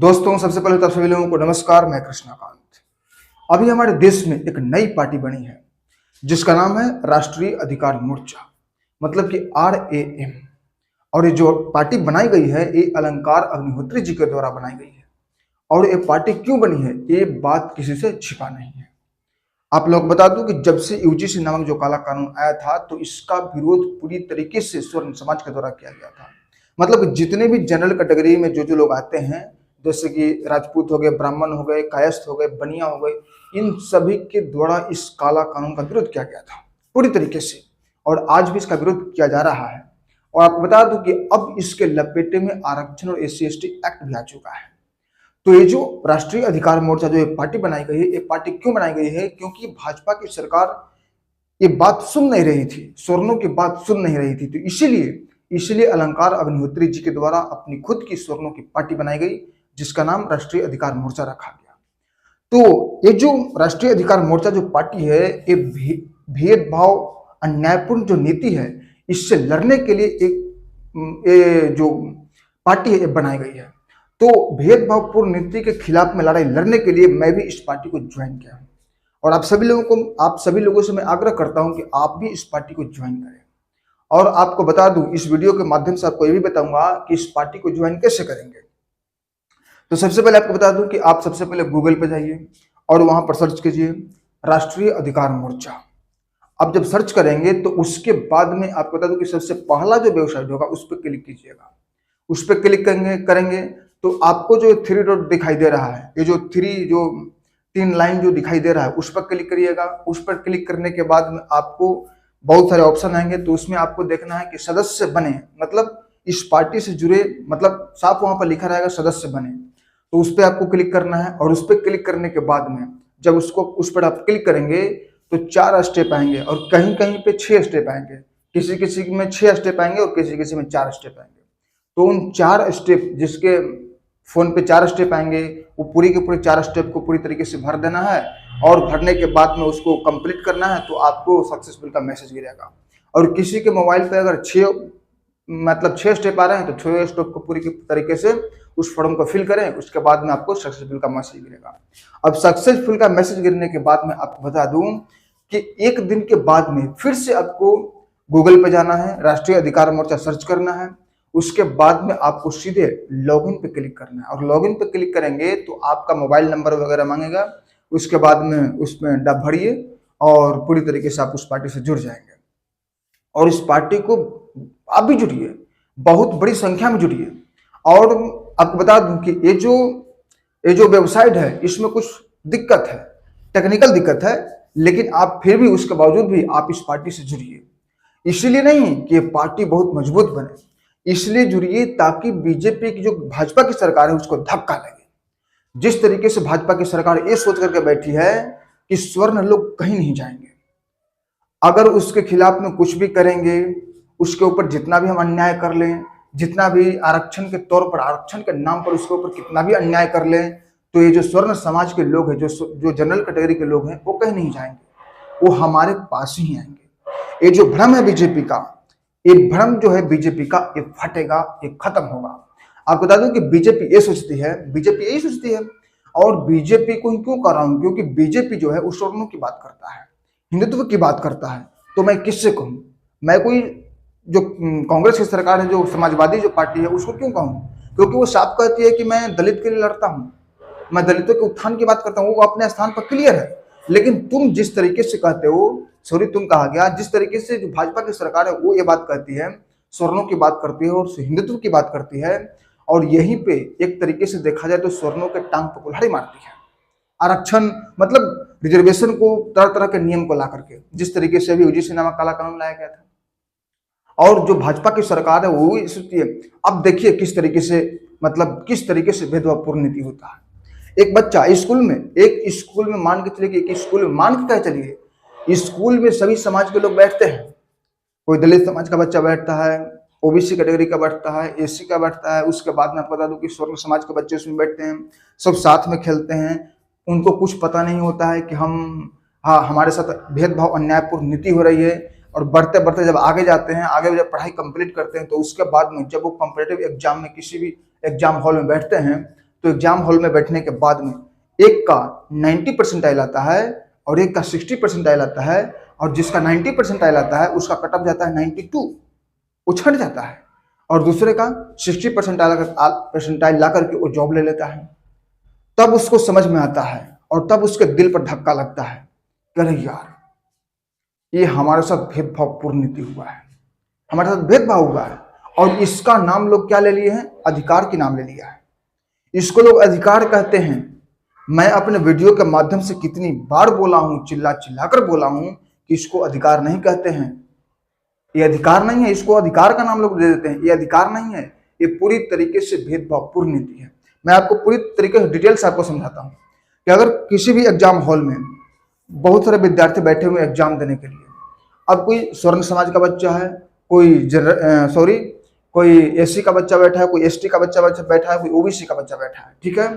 दोस्तों, सबसे पहले तो आप सभी लोगों को नमस्कार। मैं कृष्णाकांत। अभी हमारे देश में एक नई पार्टी बनी है जिसका नाम है राष्ट्रीय अधिकार मोर्चा, मतलब कि RAM। और ये जो पार्टी बनाई गई है ये अलंकार अग्निहोत्री जी के द्वारा बनाई गई है। और ये पार्टी क्यों बनी है ये बात किसी से छिपा नहीं है। आप लोग बता दूं कि जब से UGC नामक जो काला कानून आया था तो इसका विरोध पूरी तरीके से स्वर्ण समाज के द्वारा किया गया था। मतलब जितने भी जनरल कैटेगरी में जो लोग आते हैं, जैसे कि राजपूत हो गए, ब्राह्मण हो गए, कायस्थ हो गए, बनिया हो गए, इन सभी के द्वारा इस काला कानून का विरोध किया गया था पूरी तरीके से। और आज भी इसका विरोध किया जा रहा है। और आपको बता दूं कि अब इसके लपेटे में आरक्षण और SC/ST एक्ट भी आ चुका है। तो ये जो राष्ट्रीय अधिकार मोर्चा जो ये पार्टी बनाई गई है, ये पार्टी क्यों बनाई गई है? क्योंकि भाजपा की सरकार ये बात सुन नहीं रही थी, स्वर्णों की बात सुन नहीं रही थी। तो इसीलिए अलंकार अग्निहोत्री जी के द्वारा अपनी खुद की स्वर्णों की पार्टी बनाई गई जिसका नाम राष्ट्रीय अधिकार मोर्चा रखा गया। तो ये जो राष्ट्रीय अधिकार मोर्चा जो पार्टी है, ये भेदभाव अन्यायपूर्ण जो नीति है इससे लड़ने के लिए एक ये जो पार्टी है ये बनाई गई है। तो भेदभावपूर्ण नीति के खिलाफ में लड़ाई लड़ने के लिए मैं भी इस पार्टी को ज्वाइन किया हूं। और आप सभी लोगों से मैं आग्रह करता हूं कि आप भी इस पार्टी को ज्वाइन करें। और आपको बता दूं, इस वीडियो के माध्यम से आपको ये भी बताऊंगा कि इस पार्टी को ज्वाइन कैसे करेंगे। तो सबसे पहले आपको बता दूं कि आप सबसे पहले गूगल पे जाइए और वहां पर सर्च कीजिए राष्ट्रीय अधिकार मोर्चा। अब जब सर्च करेंगे तो उसके बाद में आपको बता दूं कि सबसे पहला जो वेबसाइट होगा उस पर क्लिक कीजिएगा। उस पर क्लिक करेंगे तो आपको जो 3 डॉट दिखाई दे रहा है, ये जो 3 लाइन जो दिखाई दे रहा है उस पर क्लिक करिएगा। उस पर क्लिक करने के बाद में आपको बहुत सारे ऑप्शन आएंगे। तो उसमें आपको देखना है कि सदस्य बने, मतलब इस पार्टी से जुड़े, मतलब साफ वहां पर लिखा रहेगा सदस्य बने। तो उस पर आपको क्लिक करना है। और उस पर क्लिक करने के बाद में जब उस पर आप क्लिक करेंगे तो 4 स्टेप आएंगे और कहीं कहीं पे 6 स्टेप आएंगे। किसी किसी में 6 स्टेप आएंगे और किसी किसी में 4 स्टेप आएंगे। तो उन 4 स्टेप, जिसके फोन पे 4 स्टेप आएंगे, वो पूरी के पूरे 4 स्टेप को पूरी तरीके से भर देना है। और भरने के बाद में उसको कंप्लीट करना है तो आपको सक्सेसफुल का मैसेज गिरेगा। और किसी के मोबाइल पे अगर 6 स्टेप आ रहे हैं तो 6 स्टेप को पूरी तरीके से उस फॉर्म को फिल करें। उसके बाद में आपको सक्सेसफुल का मैसेज गिरेगा। अब सक्सेसफुल का मैसेज गिरने के बाद में आपको बता दूं कि 1 दिन के बाद में फिर से आपको गूगल पे जाना है, राष्ट्रीय अधिकार मोर्चा सर्च करना है। उसके बाद में आपको सीधे लॉगिन पे क्लिक करना है। और लॉगिन पे क्लिक करेंगे तो आपका मोबाइल नंबर वगैरह मांगेगा। उसके बाद में उसमें डब भरिए और पूरी तरीके से आप उस पार्टी से जुड़ जाएंगे। और इस पार्टी को आप भी जुड़िए, बहुत बड़ी संख्या में जुड़िए। और आपको बता दूं कि ये जो वेबसाइट है इसमें कुछ दिक्कत है, टेक्निकल दिक्कत है, लेकिन आप फिर भी उसके बावजूद भी आप इस पार्टी से जुड़िए। इसलिए नहीं कि ये पार्टी बहुत मजबूत बने, इसलिए जुड़िए ताकि बीजेपी की जो भाजपा की सरकार है उसको धक्का लगे। जिस तरीके से भाजपा की सरकार ये सोच करके बैठी है कि स्वर्ण लोग कहीं नहीं जाएंगे, अगर उसके खिलाफ में कुछ भी करेंगे, उसके ऊपर जितना भी हम अन्याय कर लें, जितना भी आरक्षण के तौर पर, आरक्षण के नाम पर उसके ऊपर कितना भी अन्याय कर लें, तो ये जो स्वर्ण समाज के लोग हैं, जो जनरल कैटेगरी के लोग हैं, वो कहीं नहीं जाएंगे, वो हमारे पास ही आएंगे। ये जो भ्रम है बीजेपी का, ये भ्रम जो है बीजेपी का, ये फटेगा, ये खत्म होगा। आपको बता दूं कि बीजेपी ये सोचती है, बीजेपी यही सोचती है। और बीजेपी को क्यों कर रहा हूं? क्योंकि बीजेपी जो है उस स्वर्णों की बात करता है, हिंदुत्व की बात करता है। तो मैं किससे कहूं? मैं कोई जो कांग्रेस की सरकार है, जो समाजवादी जो पार्टी है, उसको क्यों कहूं? क्योंकि वो साफ कहती है कि मैं दलित के लिए लड़ता हूं, मैं दलितों के उत्थान की बात करता हूं। वो अपने स्थान पर क्लियर है। लेकिन तुम जिस तरीके से कहते हो, सॉरी तुम कहा गया, जिस तरीके से जो भाजपा की सरकार है वो ये बात कहती है, स्वर्णों की बात करती है और हिंदुत्व की बात करती है। और यहीं पे एक तरीके से देखा जाए तो स्वर्णों के टांग पर कुल्हाड़ी मारती है। आरक्षण मतलब रिजर्वेशन को, तरह तरह के नियम को ला करके, जिस तरीके से अभी UGC नामक काला कानून लाया गया था। और जो भाजपा की सरकार है वो सोचती है। अब देखिए किस तरीके से, मतलब किस तरीके से भेदभावपूर्ण नीति होता है। एक बच्चा स्कूल में मान के चलिए कि एक स्कूल में मान के चलिए, स्कूल में सभी समाज के लोग बैठते हैं। कोई दलित समाज का बच्चा बैठता है, OBC कैटेगरी का बैठता है, SC का बैठता है। उसके बाद में आपको बता दूं कि स्वर्ण समाज के बच्चे उसमें बैठते हैं, सब साथ में खेलते हैं। उनको कुछ पता नहीं होता है कि हमारे साथ भेदभाव अन्यायपूर्ण नीति हो रही है। और बढ़ते बढ़ते जब आगे जाते हैं, आगे जब पढ़ाई कंप्लीट करते हैं, तो उसके बाद में जब वो कॉम्पिटिटिव एग्जाम में किसी भी एग्जाम हॉल में बैठते हैं तो एग्जाम हॉल में बैठने के बाद में एक का 90 परसेंटाइल आता है और एक का 60 परसेंटाइल आता है, और जिसका 90 परसेंटाइल आता है उसका कट ऑफ जाता है 92, उछट जाता है, और दूसरे का 60 परसेंटाइल ला करके वो जॉब ले लेता है। तब उसको समझ में आता है और तब उसके दिल पर धक्का लगता है, अरे यार ये हमारे साथ भेदभावपूर्ण नीति हुआ है, हमारे साथ भेदभाव हुआ है। और इसका नाम लोग क्या ले लिए हैं? अधिकार की नाम ले लिया है। इसको लोग अधिकार कहते हैं। मैं अपने वीडियो के माध्यम से कितनी बार बोला हूं, चिल्ला चिल्ला कर बोला हूं कि इसको अधिकार नहीं कहते हैं, ये अधिकार नहीं है। इसको अधिकार का नाम लोग दे देते हैं, ये अधिकार नहीं है, ये पूरी तरीके से भेदभावपूर्ण नीति है। मैं आपको पूरी तरीके से डिटेल से आपको समझाता हूँ कि अगर किसी भी एग्जाम हॉल में बहुत सारे विद्यार्थी बैठे हुए एग्जाम देने के लिए, अब कोई स्वर्ण समाज का बच्चा है, कोई एससी का बच्चा बैठा है, कोई एसटी का बच्चा बैठा है, कोई ओबीसी का बच्चा बैठा है, ठीक है।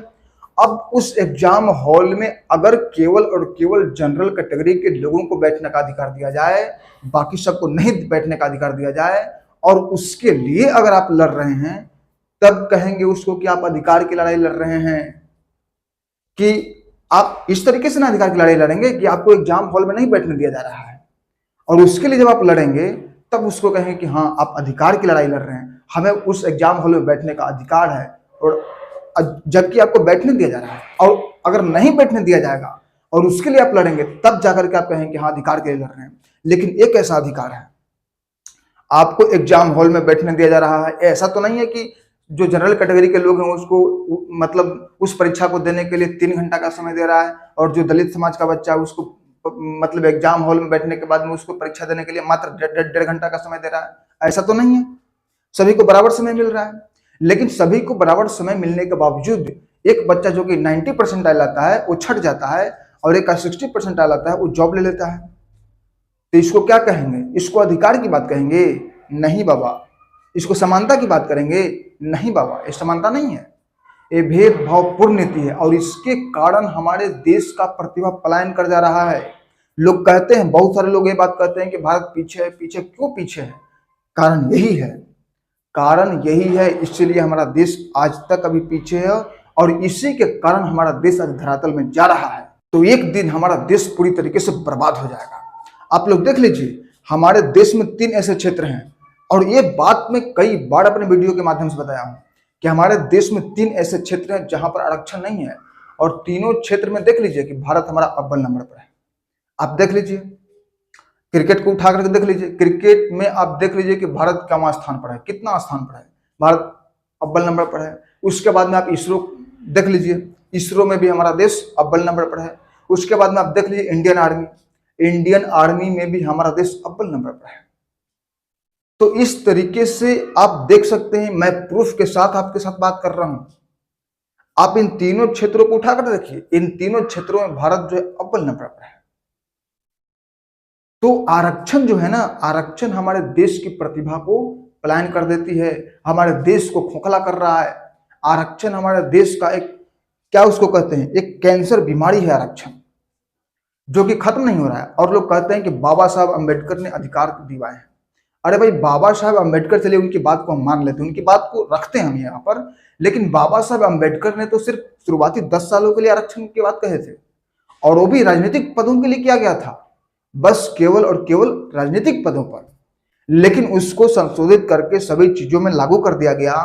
अब उस एग्जाम हॉल में अगर केवल और केवल जनरल कैटेगरी के लोगों को बैठने का अधिकार दिया जाए, बाकी सबको नहीं बैठने का अधिकार दिया जाए, और उसके लिए अगर आप लड़ रहे हैं, तब कहेंगे उसको कि आप अधिकार की लड़ाई लड़ रहे हैं। कि आप इस तरीके से ना अधिकार की लड़ाई लड़ेंगे कि आपको एग्जाम हॉल में नहीं बैठने दिया जा रहा है, और उसके लिए जब आप लड़ेंगे तब उसको कहेंगे कि हाँ आप अधिकार की लड़ाई लड़ रहे हैं, हमें उस एग्जाम हॉल में बैठने का अधिकार है, और जबकि आपको बैठने दिया जा रहा है। और अगर नहीं बैठने दिया जाएगा और उसके लिए आप लड़ेंगे, तब जाकर के आप कहेंगे कि हाँ अधिकार के लिए लड़ रहे हैं। लेकिन एक ऐसा अधिकार है, आपको एग्जाम हॉल में बैठने दिया जा रहा है। ऐसा तो नहीं है कि जो जनरल कैटेगरी के लोग हैं उसको मतलब उस परीक्षा को देने के लिए 3 घंटा का समय दे रहा है, और जो दलित समाज का बच्चा है उसको मतलब एग्जाम हॉल में बैठने के बाद में उसको परीक्षा देने के लिए मात्र 1.5 घंटा का समय दे रहा है। ऐसा तो नहीं है, सभी को बराबर समय मिल रहा है। लेकिन सभी को बराबर समय मिलने के बावजूद एक बच्चा जो कि 90 परसेंटाइल आता है वो छट जाता है, और एक का 60 परसेंटाइल आता है वो जॉब ले लेता है। तो इसको क्या कहेंगे? इसको अधिकार की बात कहेंगे? नहीं बाबा। इसको समानता की बात करेंगे? नहीं बाबा, ये समानता नहीं है, ये भेदभावपूर्ण नीति है। और इसके कारण हमारे देश का प्रतिभा पलायन कर जा रहा है। लोग कहते हैं, बहुत सारे लोग ये बात कहते हैं कि भारत पीछे है। पीछे क्यों पीछे है? कारण यही है, कारण यही है, इसलिए हमारा देश आज तक अभी पीछे है, और इसी के कारण हमारा देश आज धरातल में जा रहा है। तो एक दिन हमारा देश पूरी तरीके से बर्बाद हो जाएगा। आप लोग देख लीजिए, हमारे देश में 3 ऐसे क्षेत्र हैं, और ये बात मैं कई बार अपने वीडियो के माध्यम से बताया हूं कि हमारे देश में 3 ऐसे क्षेत्र हैं जहां पर आरक्षण नहीं है, और तीनों क्षेत्र में देख लीजिए कि भारत हमारा अव्वल नंबर पर है। आप देख लीजिए, क्रिकेट को उठा करके देख लीजिए, क्रिकेट में आप देख लीजिए कि भारत कहाँ स्थान पर है, कितना स्थान पर है, भारत अव्वल नंबर पर है। उसके बाद में आप इसरो देख लीजिए, इसरो में भी हमारा देश अव्वल नंबर पर है। उसके बाद में आप देख लीजिए इंडियन आर्मी में भी हमारा देश अव्वल नंबर पर है। तो इस तरीके से आप देख सकते हैं, मैं प्रूफ के साथ आपके साथ बात कर रहा हूं। आप इन तीनों क्षेत्रों को उठाकर देखिए, इन तीनों क्षेत्रों में भारत जो है अव्वल नंबर पर है। तो आरक्षण जो है ना, आरक्षण हमारे देश की प्रतिभा को पलायन कर देती है, हमारे देश को खोखला कर रहा है। आरक्षण हमारे देश का एक, क्या उसको कहते हैं, एक कैंसर बीमारी है आरक्षण, जो कि खत्म नहीं हो रहा है। और लोग कहते हैं कि बाबा साहब अंबेडकर ने अधिकार दिलवाए हैं। अरे भाई, बाबा साहब अंबेडकर, चलिए उनकी बात को हम मान लेते हैं, उनकी बात को रखते हैं हम यहाँ पर, लेकिन बाबा साहब अंबेडकर ने तो सिर्फ शुरुआती 10 सालों के लिए आरक्षण की बात कहे थे, और वो भी राजनीतिक पदों के लिए किया गया था, बस केवल और केवल राजनीतिक पदों पर। लेकिन उसको संशोधित करके सभी चीजों में लागू कर दिया गया।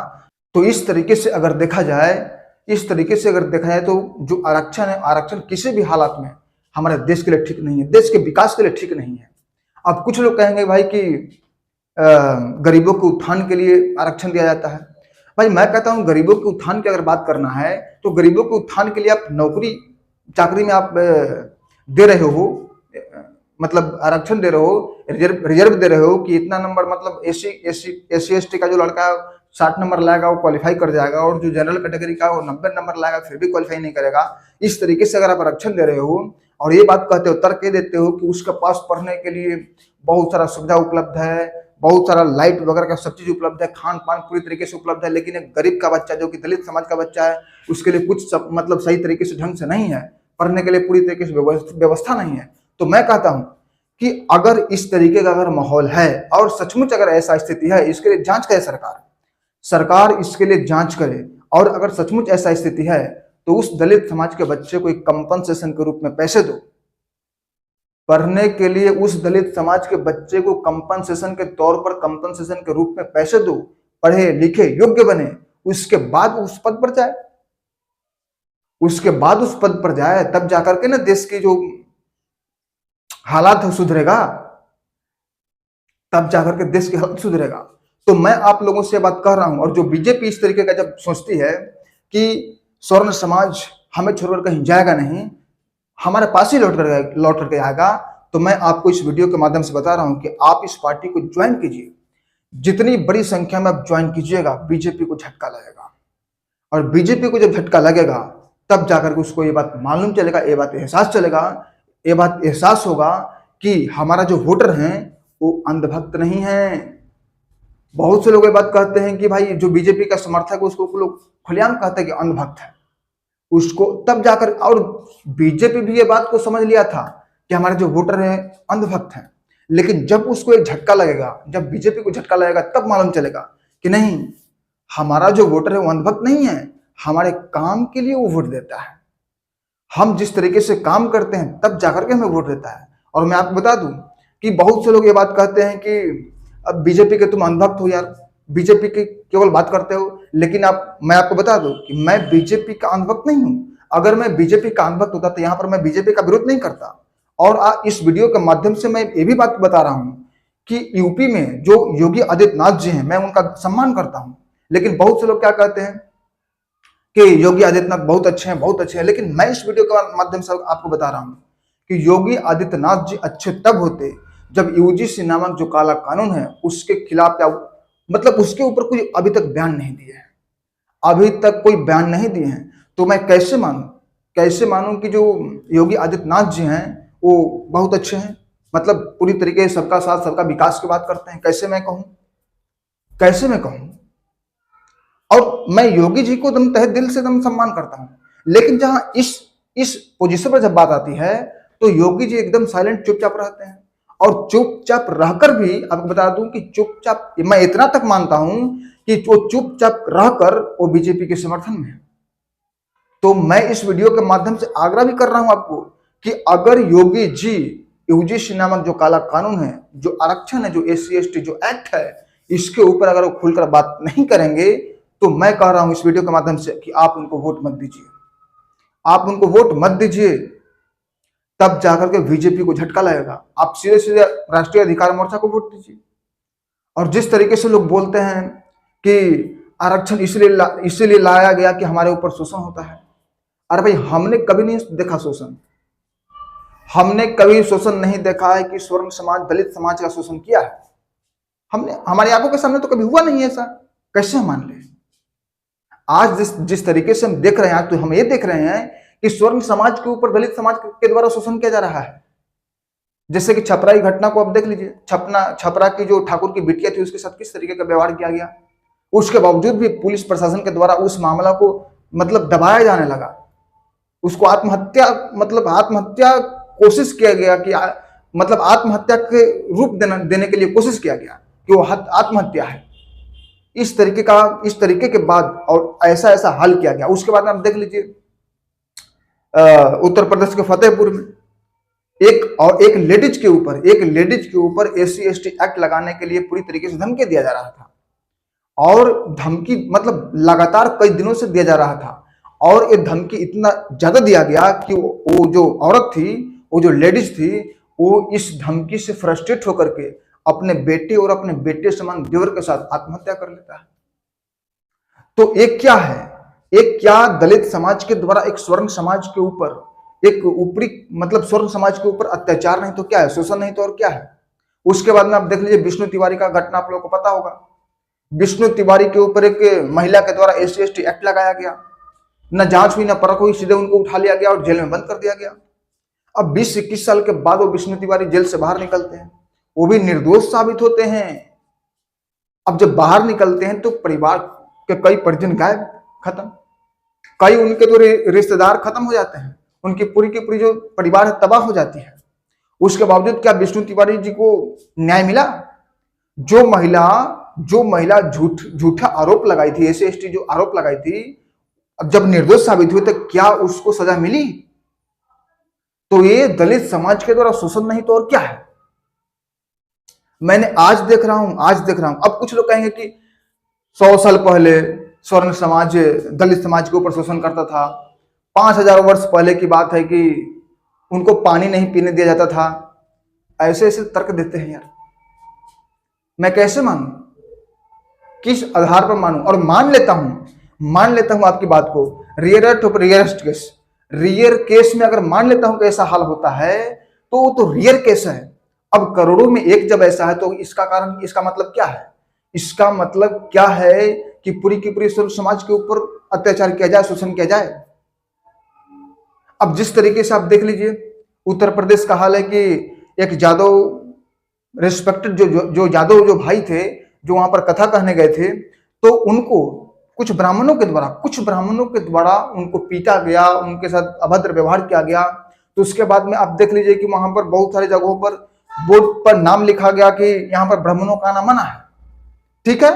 तो इस तरीके से अगर देखा जाए, तो जो आरक्षण है, आरक्षण किसी भी हालात में हमारे देश के लिए ठीक नहीं है, देश के विकास के लिए ठीक नहीं है। अब कुछ लोग कहेंगे भाई कि गरीबों के उत्थान के लिए आरक्षण दिया जाता है। भाई मैं कहता हूं, गरीबों के उत्थान की अगर बात करना है तो गरीबों के उत्थान के लिए आप नौकरी चाकरी में आप दे रहे हो, मतलब आरक्षण दे रहे हो, रिजर्व दे रहे हो कि इतना नंबर, मतलब एससी एसटी का जो लड़का 60 नंबर लाएगा वो क्वालिफाई कर जाएगा, और जो जनरल कैटेगरी का वो 90 नंबर लाएगा फिर भी क्वालिफाई नहीं करेगा। इस तरीके से अगर आप आरक्षण दे रहे हो और ये बात कहते हो, तर्क ये देते हो कि उसके पास पढ़ने के लिए बहुत सारा सुविधा उपलब्ध है, बहुत सारा लाइट वगैरह का सब चीज उपलब्ध है, खान पान पूरी तरीके से उपलब्ध है, लेकिन एक गरीब का बच्चा जो कि दलित समाज का बच्चा है, उसके लिए कुछ मतलब सही तरीके से ढंग से नहीं है, पढ़ने के लिए पूरी तरीके से व्यवस्था नहीं है। तो मैं कहता हूं कि अगर इस तरीके का अगर माहौल है और सचमुच अगर ऐसा स्थिति है, इसके लिए जांच करे सरकार इसके लिए जांच करे और अगर सचमुच ऐसा स्थिति है तो उस दलित समाज के बच्चे को एक कंपनसेशन के रूप में पैसे दो। पढ़ने के लिए उस दलित समाज के बच्चे को कंपनसेशन के तौर पर, कंपनसेशन के रूप में पैसे दो, पढ़े लिखे योग्य बने, उसके बाद उस पद पर जाए, उसके बाद उस पद पर जाए, तब जाकर के ना देश की जो हालात है सुधरेगा, तब जाकर के देश की हालत सुधरेगा। तो मैं आप लोगों से बात कर रहा हूं। और जो बीजेपी इस तरीके का जब सोचती है कि स्वर्ण समाज हमें छोड़कर कहीं जाएगा नहीं, हमारे पास ही लौट करके आएगा, तो मैं आपको इस वीडियो के माध्यम से बता रहा हूं कि आप इस पार्टी को ज्वाइन कीजिए। जितनी बड़ी संख्या में आप ज्वाइन कीजिएगा, बीजेपी को झटका लगेगा। और बीजेपी को जब झटका लगेगा तब जाकर के उसको ये बात मालूम चलेगा, ये बात एहसास चलेगा, ये बात एहसास होगा कि हमारा जो वोटर हैं वो अंधभक्त नहीं है। बहुत से लोग ये बात कहते हैं कि भाई जो बीजेपी का समर्थक है उसको लोग खुलेआम कहते हैं कि अंधभक्त है उसको, तब जाकर, और बीजेपी भी ये बात को समझ लिया था कि हमारे जो वोटर हैं अंधभक्त हैं। लेकिन जब उसको एक झटका लगेगा, जब बीजेपी को झटका लगेगा, तब मालूम चलेगा कि नहीं, हमारा जो वोटर है वो अंधभक्त नहीं है, हमारे काम के लिए वो वोट देता है। हम जिस तरीके से काम करते हैं तब जाकर के हमें वोट देता है। और मैं आपको बता दूं कि बहुत से लोग ये बात कहते हैं कि अब बीजेपी के तुम अंधभक्त हो यार, बीजेपी की केवल बात करते हो। लेकिन मैं आपको बता दूं कि मैं बीजेपी का अंधभक्त नहीं हूं। अगर मैं बीजेपी का अंधभक्त होता तो यहां पर मैं बीजेपी का विरोध नहीं करता। और इस वीडियो के माध्यम से मैं ये भी बात बता रहा हूं कि यूपी में जो योगी आदित्यनाथ जी हैं, मैं उनका सम्मान करता हूं। लेकिन बहुत से लोग क्या कहते हैं कि योगी आदित्यनाथ बहुत अच्छे हैं, बहुत अच्छे हैं। लेकिन मैं इस वीडियो के माध्यम से आपको बता रहा हूं कि योगी आदित्यनाथ जी अच्छे तब होते जब यूजीसी नामक जो काला कानून है उसके खिलाफ, या मतलब उसके ऊपर कोई अभी तक बयान नहीं दिए हैं, अभी तक कोई बयान नहीं दिए हैं। तो मैं कैसे मानूं कि जो योगी आदित्यनाथ जी हैं वो बहुत अच्छे हैं, मतलब पूरी तरीके से सबका साथ सबका विकास की बात करते हैं। कैसे मैं कहूं? और मैं योगी जी को तहे दिल से सम्मान करता हूं। लेकिन जहां इस पोजीशन पर जब बात आती है तो योगी जी एकदम साइलेंट, चुपचाप रहते हैं। और चुपचाप रहकर भी आपको बता दूं कि चुपचाप, मैं इतना तक मानता हूं कि वो चुपचाप रहकर वो बीजेपी के समर्थन में है। तो मैं इस वीडियो के माध्यम से आग्रह भी कर रहा हूं आपको कि अगर योगी जी यूजीसी नामक जो काला कानून है, जो आरक्षण है, जो SC/ST जो एक्ट है, इसके ऊपर अगर वो खुलकर बात नहीं करेंगे तो मैं कह रहा हूं इस वीडियो के माध्यम से कि आप उनको वोट मत दीजिए, आप उनको वोट मत दीजिए। तब जाकर के बीजेपी को झटका लगेगा। आप सीधे राष्ट्रीय अधिकार मोर्चा को वोट दीजिए। और जिस तरीके से लोग बोलते हैं कि आरक्षण इसलिए लाया गया कि हमारे ऊपर शोषण होता है, अरे भाई हमने कभी नहीं देखा शोषण, हमने कभी शोषण नहीं देखा है कि स्वर्ण समाज, दलित समाज का शोषण किया है। हमने, हमारी आंखों के सामने तो कभी हुआ नहीं है ऐसा, कैसे हम मान लें? आज जिस तरीके से हम देख रहे हैं, आज तो हम ये देख रहे हैं कि स्वर्ण समाज के ऊपर दलित समाज के द्वारा शोषण किया जा रहा है। जैसे कि छपरा की घटना को आप देख लीजिए, छपरा की जो ठाकुर की बिटिया थी उसके साथ किस तरीके का व्यवहार किया गया। उसके बावजूद भी पुलिस प्रशासन के द्वारा उस मामला को मतलब दबाया जाने लगा, उसको आत्महत्या कोशिश किया गया कि मतलब आत्महत्या के रूप देने के लिए कोशिश किया गया कि वो आत्महत्या है। इस तरीके के बाद और ऐसा हल किया गया। उसके बाद आप देख लीजिए उत्तर प्रदेश के फतेहपुर में एक लेडीज के ऊपर SC/ST एक्ट लगाने के लिए पूरी तरीके से धमकी दिया जा रहा था। और धमकी मतलब लगातार कई दिनों से दिया जा रहा था। और ये धमकी इतना ज्यादा दिया गया कि वो जो औरत थी, वो जो लेडीज थी, वो इस धमकी से फ्रस्ट्रेट होकर के अपने बेटे और अपने बेटे समान देवर के साथ आत्महत्या कर लेता है। तो एक क्या दलित समाज के द्वारा एक स्वर्ण समाज के ऊपर एक ऊपरी मतलब स्वर्ण समाज के ऊपर अत्याचार नहीं तो क्या है, शोषण नहीं तो और क्या है। उसके बाद में आप देख लीजिए विष्णु तिवारी का घटना, आप लोगों को पता होगा। विष्णु तिवारी के ऊपर एक महिला के द्वारा SC/ST एक्ट लगाया गया, न जांच हुई न परख हुई, सीधे उनको उठा लिया गया और जेल में बंद कर दिया गया। अब 20-21 साल के बाद वो विष्णु तिवारी जेल से बाहर निकलते हैं, वो भी निर्दोष साबित होते हैं। अब जब बाहर निकलते हैं तो परिवार के कई परिजन गायब, खत्म, कई उनके तो रिश्तेदार खत्म हो जाते हैं, उनकी पूरी की पूरी जो परिवार है तबाह हो जाती है। उसके बावजूद क्या विष्णु तिवारी जी को न्याय मिला? जो महिला झूठा आरोप लगाई थी, SC/ST जो आरोप लगाई थी, अब जब निर्दोष साबित हुई तो क्या उसको सजा मिली? तो ये दलित समाज के द्वारा शोषण नहीं तो और क्या है? मैंने आज देख रहा हूं। अब कुछ लोग कहेंगे कि 100 साल पहले स्वर्ण समाज दलित समाज के ऊपर शोषण करता था, 5000 वर्ष पहले की बात है कि उनको पानी नहीं पीने दिया जाता था। ऐसे ऐसे तर्क देते हैं यार, मैं कैसे मानूं? किस आधार पर मानूं? और मान लेता हूं आपकी बात को, रियर केस में अगर मान लेता हूं कि ऐसा हाल होता है तो वो तो रियर केस है। अब करोड़ों में एक जब ऐसा है तो इसका मतलब क्या है? इसका मतलब क्या है कि पूरी की पूरी समाज के ऊपर अत्याचार किया जाए, शोषण किया जाए। अब जिस तरीके से आप देख लीजिए उत्तर प्रदेश का हाल है कि एक जादव रिस्पेक्टेड जो यादव जो भाई थे जो वहां पर कथा कहने गए थे, तो उनको कुछ ब्राह्मणों के द्वारा उनको पीटा गया, उनके साथ अभद्र व्यवहार किया गया। तो उसके बाद में आप देख लीजिए कि वहां पर बहुत सारी जगहों पर बोर्ड पर नाम लिखा गया कि यहाँ पर ब्राह्मणों का आना मना है। ठीक है,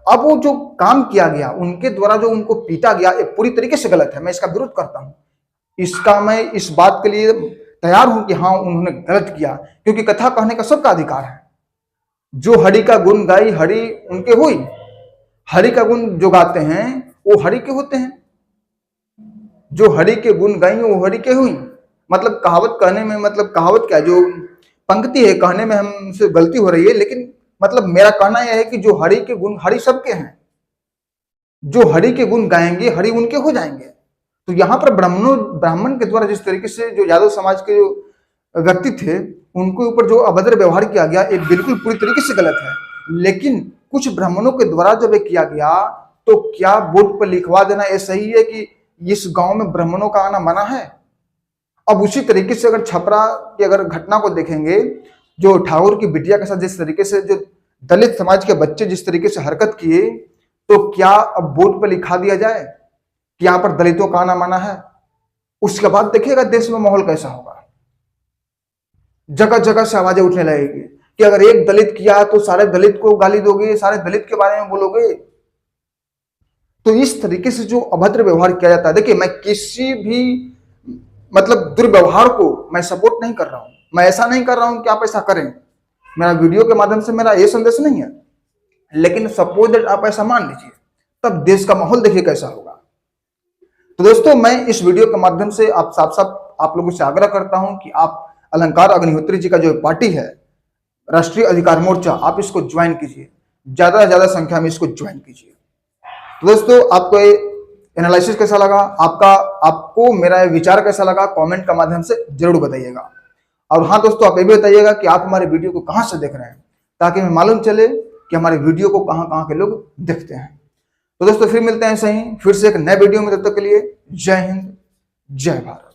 अब वो जो काम किया गया उनके द्वारा, जो उनको पीटा गया, ये पूरी तरीके से गलत है। मैं इसका विरोध करता हूं। मैं इस बात के लिए तैयार हूं कि हाँ उन्होंने गलत किया, क्योंकि कथा कहने का सबका अधिकार है। जो हरि का गुण गाई हरि उनके हुई, हरि का गुण जो गाते हैं वो हरि के होते हैं। जो हरि के गुण गाई वो हरि के हुई। मतलब कहावत कहने में, मतलब कहावत क्या, जो पंक्ति है कहने में हमसे गलती हो रही है, लेकिन मतलब मेरा कहना यह है कि जो हरि के गुण हरि सबके हैं, जो हरि के गुण गाएंगे हरि उनके हो जाएंगे। तो यहाँ पर ब्राह्मण के द्वारा जिस तरीके से जो यादव समाज के जो व्यक्ति थे उनके ऊपर जो अभद्र व्यवहार किया गया, ये बिल्कुल पूरी तरीके से गलत है। लेकिन कुछ ब्राह्मणों के द्वारा जब ये किया गया तो क्या बोर्ड पर लिखवा देना ये सही है कि इस गांव में ब्राह्मणों का आना मना है? अब उसी तरीके से अगर छपरा की अगर घटना को देखेंगे, जो ठाकुर की बिटिया के साथ जिस तरीके से जो दलित समाज के बच्चे जिस तरीके से हरकत किए, तो क्या अब बोर्ड पर लिखा दिया जाए कि यहाँ पर दलितों का आना मना है? उसके बाद देखिएगा देश में माहौल कैसा होगा। जगह जगह से आवाजें उठने लगेगी कि अगर एक दलित किया तो सारे दलित को गाली दोगे, सारे दलित के बारे में बोलोगे। तो इस तरीके से जो अभद्र व्यवहार किया जाता है, देखिए मैं किसी भी मतलब दुर्व्यवहार को मैं सपोर्ट नहीं कर रहा हूं। मैं ऐसा नहीं कर रहा हूं कि आप ऐसा करें, मेरा वीडियो के माध्यम से मेरा ये संदेश नहीं है। लेकिन सपोज दैट आप ऐसा मान लीजिए, तब देश का माहौल देखिए कैसा होगा। तो दोस्तों मैं इस वीडियो के माध्यम से आप साफ आप लोगों से आग्रह करता हूं कि आप अलंकार अग्निहोत्री जी का जो पार्टी है राष्ट्रीय अधिकार मोर्चा, आप इसको ज्वाइन कीजिए, ज्यादा से ज्यादा संख्या में इसको ज्वाइन कीजिए। तो दोस्तों आपको ये एनालिसिस कैसा लगा, आपको मेरा विचार कैसा लगा, कमेंट का माध्यम से जरूर बताइएगा। और हाँ दोस्तों, आप ये भी बताइएगा कि आप हमारे वीडियो को कहाँ से देख रहे हैं, ताकि हमें मालूम चले कि हमारे वीडियो को कहाँ कहाँ के लोग देखते हैं। तो दोस्तों फिर मिलते हैं सही, फिर से एक नए वीडियो में। तब तक के लिए जय हिंद, जय भारत।